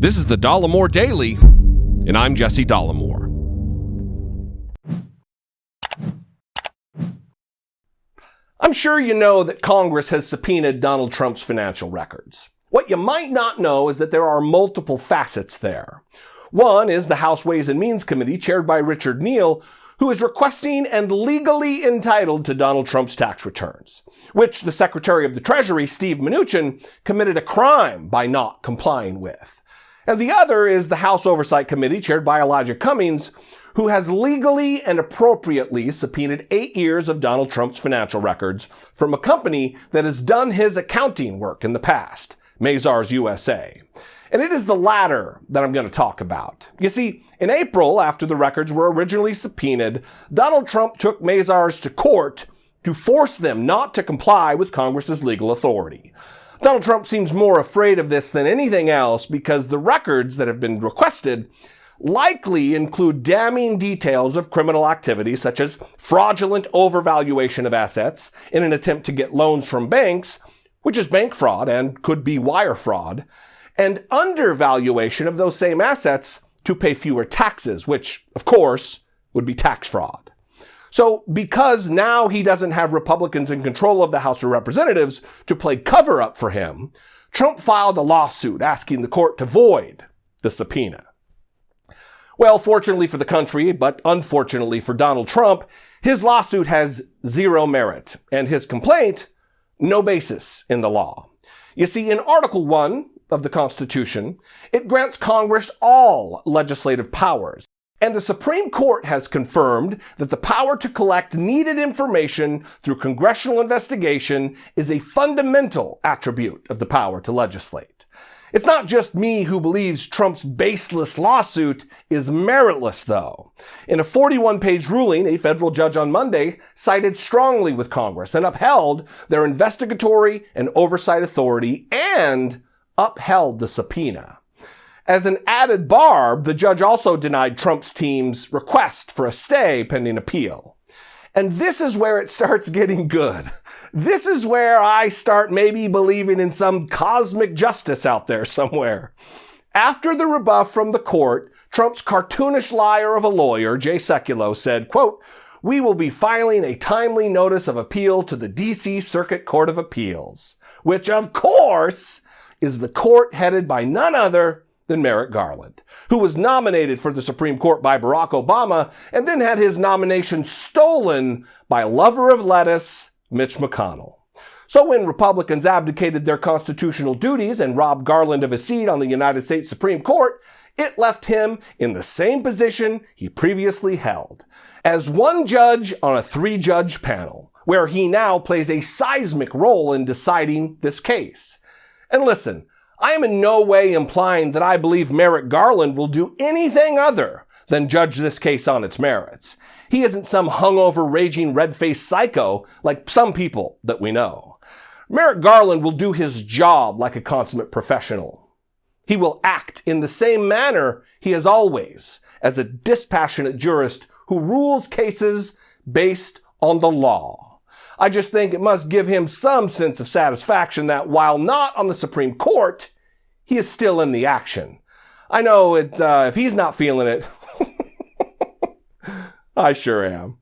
This is the Dollemore Daily, and I'm Jesse Dollemore. I'm sure you know that Congress has subpoenaed Donald Trump's financial records. What you might not know is that there are multiple facets there. One is the House Ways and Means Committee, chaired by Richard Neal, who is requesting and legally entitled to Donald Trump's tax returns, which the Secretary of the Treasury, Steve Mnuchin, committed a crime by not complying with. And the other is the House Oversight Committee, chaired by Elijah Cummings, who has legally and appropriately subpoenaed 8 years of Donald Trump's financial records from a company that has done his accounting work in the past, Mazars USA. And it is the latter that I'm going to talk about. You see, in April, after the records were originally subpoenaed, Donald Trump took Mazars to court to force them not to comply with Congress's legal authority. Donald Trump seems more afraid of this than anything else because the records that have been requested likely include damning details of criminal activity such as fraudulent overvaluation of assets in an attempt to get loans from banks, which is bank fraud and could be wire fraud, and undervaluation of those same assets to pay fewer taxes, which, of course, would be tax fraud. So because now he doesn't have Republicans in control of the House of Representatives to play cover-up for him, Trump filed a lawsuit asking the court to void the subpoena. Well, fortunately for the country, but unfortunately for Donald Trump, his lawsuit has zero merit, and his complaint, no basis in the law. You see, in Article 1 of the Constitution, it grants Congress all legislative powers. And the Supreme Court has confirmed that the power to collect needed information through congressional investigation is a fundamental attribute of the power to legislate. It's not just me who believes Trump's baseless lawsuit is meritless, though. In a 41-page ruling, a federal judge on Monday sided strongly with Congress and upheld their investigatory and oversight authority and upheld the subpoena. As an added barb, the judge also denied Trump's team's request for a stay pending appeal. And this is where it starts getting good. This is where I start maybe believing in some cosmic justice out there somewhere. After the rebuff from the court, Trump's cartoonish liar of a lawyer, Jay Sekulow, said, quote, "We will be filing a timely notice of appeal to the D.C. Circuit Court of Appeals," which, of course, is the court headed by none other than Merrick Garland, who was nominated for the Supreme Court by Barack Obama and then had his nomination stolen by lover of lettuce, Mitch McConnell. So when Republicans abdicated their constitutional duties and robbed Garland of a seat on the United States Supreme Court, it left him in the same position he previously held, as one judge on a 3-judge panel, where he now plays a seismic role in deciding this case. And listen, I am in no way implying that I believe Merrick Garland will do anything other than judge this case on its merits. He isn't some hungover, raging, red-faced psycho like some people that we know. Merrick Garland will do his job like a consummate professional. He will act in the same manner he has always, as a dispassionate jurist who rules cases based on the law. I just think it must give him some sense of satisfaction that while not on the Supreme Court, he is still in the action. I know if he's not feeling it, I sure am.